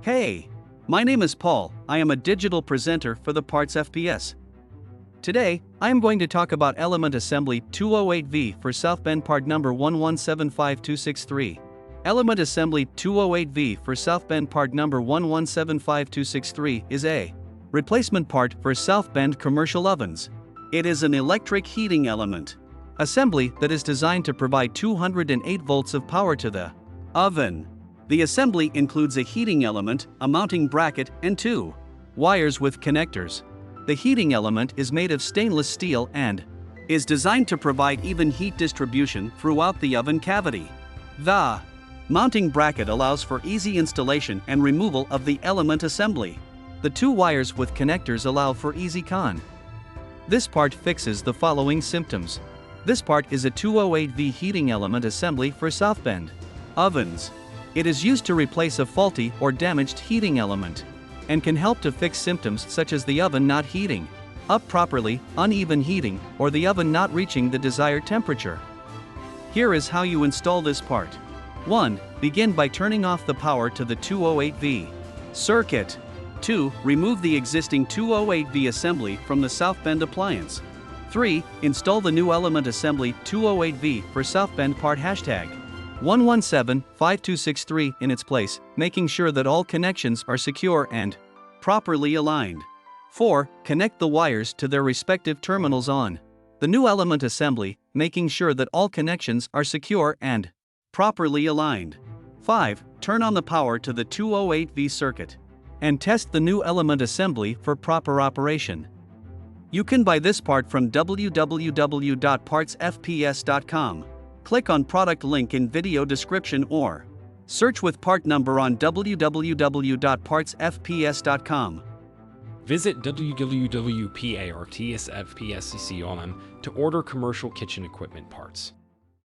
Hey, my name is Paul. I am a digital presenter for the PartsFPS. Today, I am going to talk about element assembly 208V for Southbend part number 1175263. Element assembly 208V for Southbend part number 1175263 is a replacement part for Southbend commercial ovens. It is an electric heating element assembly that is designed to provide 208 volts of power to the oven. The assembly includes a heating element, a mounting bracket, and two wires with connectors. The heating element is made of stainless steel and is designed to provide even heat distribution throughout the oven cavity. The mounting bracket allows for easy installation and removal of the element assembly. The two wires with connectors allow for easy con. This part fixes the following symptoms. This part is a 208V heating element assembly for Southbend ovens. It is used to replace a faulty or damaged heating element and can help to fix symptoms such as the oven not heating up properly, uneven heating, or the oven not reaching the desired temperature. Here is how you install this part. 1. Begin by turning off the power to the 208V circuit. 2. Remove the existing 208V assembly from the Southbend appliance. 3. Install the new element assembly 208V for Southbend part #1175263 in its place, making sure that all connections are secure and properly aligned. 4. Connect the wires to their respective terminals on the new element assembly, making sure that all connections are secure and properly aligned. 5. Turn on the power to the 208V circuit and test the new element assembly for proper operation. You can buy this part from www.partsfps.com. Click on product link in video description or search with part number on www.partsfps.com. Visit www.partsfps.com to order commercial kitchen equipment parts.